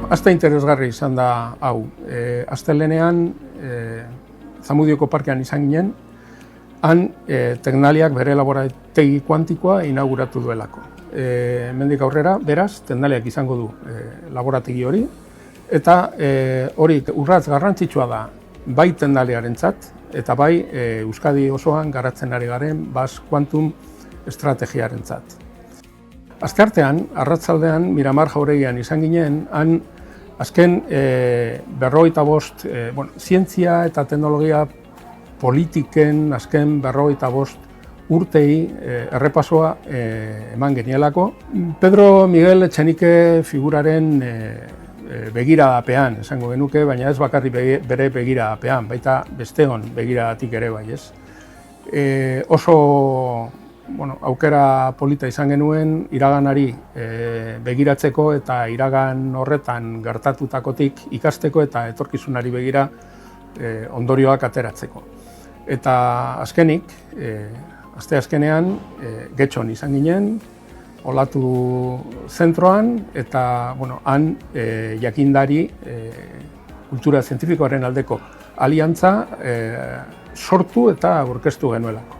Azta interesgarri izan da hau. Astelehenean Zamudioko parkean izan ginen, han Tecnaliak bere laborategi kuantikoa inauguratu duelako. Hemendik aurrera, beraz, Tecnaliak izango du laborategi hori, eta hori urrats garrantzitsua da bai Tecnaliarentzat, eta bai Euskadi osoan garatzen ari garen Basque Quantum estrategiarentzat. Asteartean, arratzaldean, Miramar Jauregian izan ginen, han azken 55, zientzia eta teknologia politiken azken 55 urtei errepasoa eman genielako. Pedro Miguel Etxenike figuraren begiradapean, esango genuke, baina ez bakarrik bere begiradapean, baita besteon begiradatik ere bai, ez. Oso aukera polita izan genuen iraganari begiratzeko eta iragan horretan gertatutakotik ikasteko eta etorkizunari begira ondorioak ateratzeko. Eta azkenik, asteazkenean, Getxon izan ginen, olatu zentroan, eta han jakindari kultura zientifikoaren aldeko aliantza sortu eta aurkeztu genuelako.